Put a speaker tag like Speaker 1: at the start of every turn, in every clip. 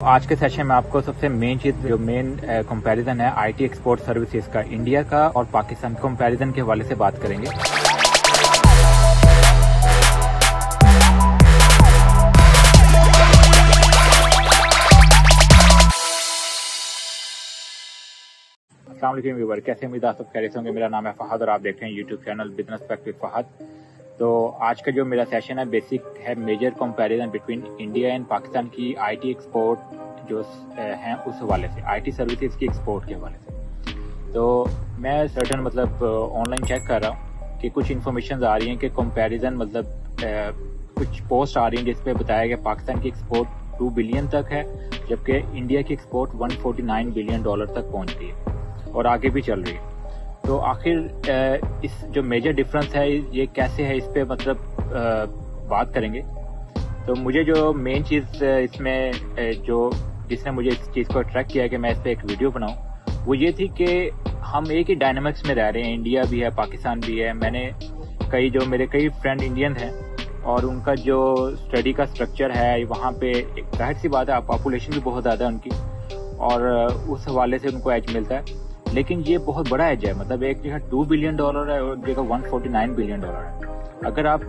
Speaker 1: आज के सेशन में आपको सबसे मेन चीज जो मेन कंपैरिजन है आईटी एक्सपोर्ट सर्विसेज का इंडिया का और पाकिस्तान कंपैरिजन के हवाले से बात करेंगे। अस्सलाम वालेकुम व्यूअर, कैसे उम्मीद आप सब खैरियत होंगे। मेरा नाम है फहद और आप देख रहे हैं YouTube channel business fact with Fahad. तो आज का जो मेरा सेशन है बेसिक है major comparison between India and Pakistan की आईटी एक्सपोर्ट जो हैं उस हवाले से, आईटी सर्विसेज की एक्सपोर्ट के हवाले से। तो मैं सर्टन मतलब ऑनलाइन चेक कर रहा हूँ कि कुछ इन्फॉर्मेशन आ रही हैं कि कंपैरिजन मतलब कुछ पोस्ट आ रही हैं जिस पे बताया गया पाकिस्तान की एक्सपोर्ट 2 बिलियन तक है, जबकि इंडिया की एक्सपोर्ट 149 बिलियन डॉलर तक पहुंच गई है और आगे भी चल रही है। तो आखिर इस जो मेजर डिफरेंस है ये कैसे है, इस पे मतलब बात करेंगे। तो मुझे जो मेन चीज इसमें जो जिसने मुझे इस चीज को अट्रैक्ट किया कि मैं इस पे एक वीडियो बनाऊं वो ये थी कि हम एक ही डायनामिक्स में रह रहे हैं, इंडिया भी है पाकिस्तान भी है। मैंने मेरे कई फ्रेंड इंडियन हैं और उनका जो स्टडी का स्ट्रक्चर है वहाँ पे एक जाहिर सी बात है पॉपुलेशन भी बहुत ज़्यादा है उनकी और उस हवाले से उनको एज मिलता है। लेकिन ये बहुत बड़ा एज है, मतलब एक जगह 2 बिलियन डॉलर है और एक जगह 149 बिलियन डॉलर है। अगर आप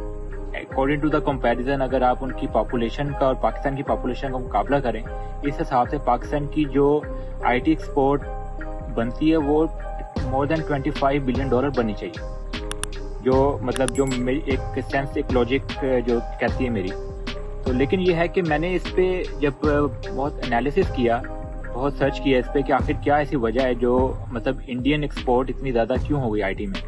Speaker 1: अकॉर्डिंग टू द कंपैरिजन अगर आप उनकी पॉपुलेशन का और पाकिस्तान की पॉपुलेशन का मुकाबला करें, इस हिसाब से पाकिस्तान की जो आईटी एक्सपोर्ट बनती है वो मोर देन 25 बिलियन डॉलर बननी चाहिए, जो मतलब जो एक सेंस एक लॉजिक जो कहती है मेरी। तो लेकिन ये है कि मैंने इस पे जब बहुत एनालिसिस किया, बहुत सर्च किया इस पे कि आखिर क्या ऐसी वजह है जो मतलब इंडियन एक्सपोर्ट इतनी ज़्यादा क्यों हो गई आईटी में।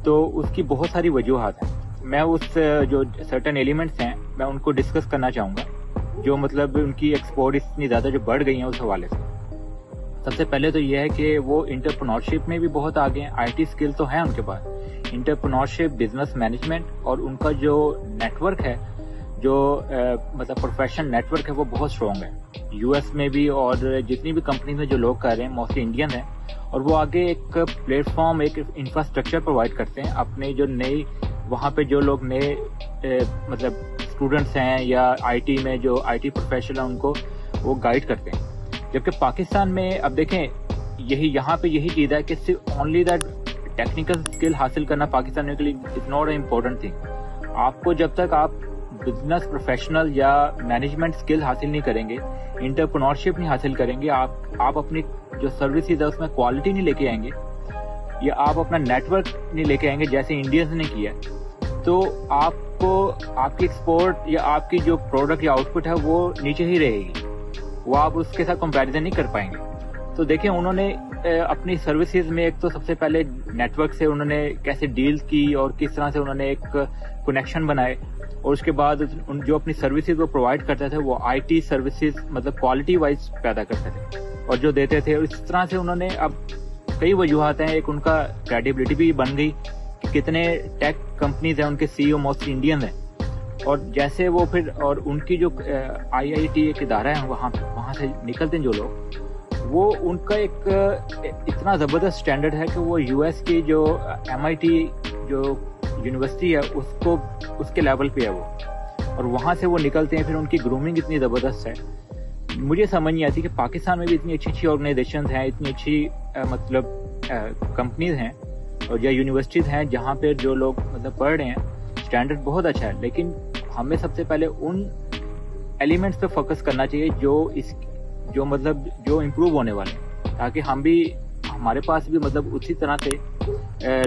Speaker 1: तो उसकी बहुत सारी वजूहात हैं। मैं उस जो सर्टेन एलिमेंट्स हैं मैं उनको डिस्कस करना चाहूँगा जो मतलब उनकी एक्सपोर्ट इतनी ज़्यादा जो बढ़ गई हैं उस हवाले से। सबसे पहले तो ये है कि वो इंटरप्रेन्योरशिप में भी बहुत आगे हैं, आईटी स्किल तो है उनके पास, इंटरप्रेन्योरशिप, बिजनेस मैनेजमेंट और उनका जो नेटवर्क है जो मतलब प्रोफेशनल नेटवर्क है वो बहुत स्ट्रॉन्ग है। यूएस में भी और जितनी भी कंपनी में जो लोग कर रहे हैं मोस्टली इंडियन हैं और वो आगे एक प्लेटफॉर्म एक इंफ्रास्ट्रक्चर प्रोवाइड करते हैं अपने जो नई वहाँ पे जो लोग नए मतलब स्टूडेंट्स हैं या आईटी में जो आईटी प्रोफेशनल हैं उनको वो गाइड करते हैं। जबकि पाकिस्तान में अब देखें यहाँ पे यही चीज़ है कि सिर्फ ओनली दैट टेक्निकल स्किल हासिल करना पाकिस्तान के लिए is not a important thing. आपको जब तक आप बिजनेस प्रोफेशनल या मैनेजमेंट स्किल हासिल नहीं करेंगे, इंटरप्रेन्योरशिप नहीं हासिल करेंगे, आप अपनी जो सर्विसेज है उसमें क्वालिटी नहीं लेके आएंगे या आप अपना नेटवर्क नहीं लेके आएंगे जैसे इंडियंस ने किया, तो आपको आपकी एक्सपोर्ट या आपकी जो प्रोडक्ट या आउटपुट है वो नीचे ही रहेगी, वो आप उसके साथ कंपैरिजन नहीं कर पाएंगे। तो देखिए उन्होंने अपनी सर्विसेज में एक तो सबसे पहले नेटवर्क से उन्होंने कैसे डील की और किस तरह से उन्होंने एक कनेक्शन बनाए और उसके बाद जो अपनी सर्विसेज वो प्रोवाइड करते थे वो आईटी सर्विसेज मतलब क्वालिटी वाइज पैदा करते थे और जो देते थे। और इस तरह से उन्होंने अब कई वजूहात हैं, एक उनका क्रेडिबिलिटी भी बन गई कि कितने टेक कंपनीज हैं उनके सीईओ मोस्टली इंडियन हैं और जैसे वो फिर और उनकी जो आईआईटी एक इदारा है वहाँ से निकलते हैं जो लोग, वो उनका एक इतना ज़बरदस्त स्टैंडर्ड है कि वो यूएस की जो एमआईटी जो यूनिवर्सिटी है उसके लेवल पे है वो, और वहाँ से वो निकलते हैं। फिर उनकी ग्रूमिंग इतनी ज़बरदस्त है, मुझे समझ नहीं आती कि पाकिस्तान में भी इतनी अच्छी अच्छी ऑर्गेनाइजेशंस हैं, इतनी अच्छी मतलब कंपनीज हैं और या यूनिवर्सिटीज़ हैं जहाँ पे जो लोग मतलब पढ़ रहे हैं, स्टैंडर्ड बहुत अच्छा है। लेकिन हमें सबसे पहले उन एलिमेंट्स पे फोकस करना चाहिए जो मतलब जो इम्प्रूव होने वाले हैं, ताकि हमारे पास भी मतलब उसी तरह से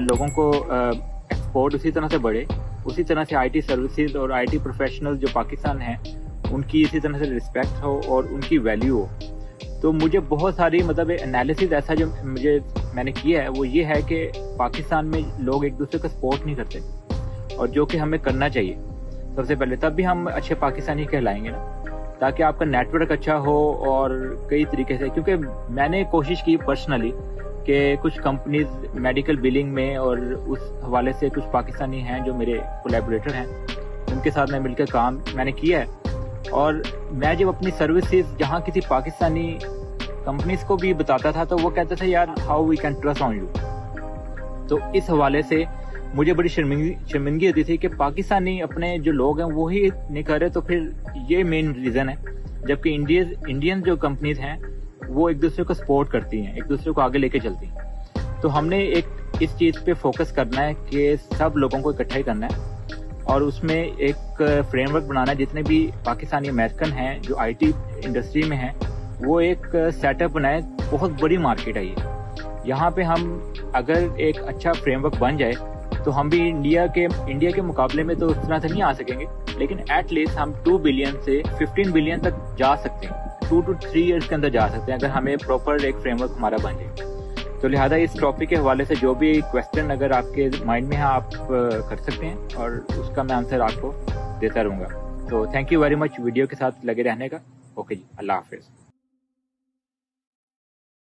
Speaker 1: लोगों को एक्सपोर्ट उसी तरह से बढ़े, उसी तरह से आईटी सर्विसेज और आईटी प्रोफेशनल जो पाकिस्तान हैं उनकी इसी तरह से रिस्पेक्ट हो और उनकी वैल्यू हो। तो मुझे बहुत सारी मतलब एनालिसिस ऐसा जो मैंने किया है वो ये है कि पाकिस्तान में लोग एक दूसरे का सपोर्ट नहीं करते और जो कि हमें करना चाहिए सबसे पहले, तब भी हम अच्छे पाकिस्तानी कहलाएंगे ना, ताकि आपका नेटवर्क अच्छा हो और कई तरीके से। क्योंकि मैंने कोशिश की पर्सनली कि कुछ कंपनीज मेडिकल बिलिंग में और उस हवाले से कुछ पाकिस्तानी हैं जो मेरे कोलैबोरेटर हैं, उनके साथ मैं मिलकर काम मैंने किया है और मैं जब अपनी सर्विसेज जहाँ किसी पाकिस्तानी कंपनीज को भी बताता था तो वो कहते थे यार how we can trust on you. तो इस हवाले से मुझे बड़ी शर्मिंदगी होती थी कि पाकिस्तानी अपने जो लोग हैं वो ही नहीं कर रहे, तो फिर ये मेन रीज़न है जबकि इंडियन जो कंपनीज हैं वो एक दूसरे को सपोर्ट करती हैं, एक दूसरे को आगे लेके चलती हैं। तो हमने एक इस चीज़ पे फोकस करना है कि सब लोगों को इकट्ठा ही करना है और उसमें एक फ्रेमवर्क बनाना है। जितने भी पाकिस्तानी अमेरिकन हैं जो IT इंडस्ट्री में हैं वो एक सेटअप बनाए। बहुत बड़ी मार्केट है ये। यहाँ पे हम अगर एक अच्छा फ्रेमवर्क बन जाए तो हम भी इंडिया के मुकाबले में तो उस तरह से नहीं आ सकेंगे, लेकिन एट लीस्ट हम 2 बिलियन से 15 बिलियन तक जा सकते हैं। 2 to 3 ईयर्स के अंदर जा सकते हैं अगर हमें प्रॉपर एक फ्रेमवर्क हमारा बन जाए। तो लिहाजा इस टॉपिक के हवाले से जो भी क्वेश्चन अगर आपके माइंड में है आप कर सकते हैं और उसका मैं आंसर आपको देता रहूँगा। तो thank you very much video के साथ लगे रहने का। ओके जी, अल्लाह हाफिज़।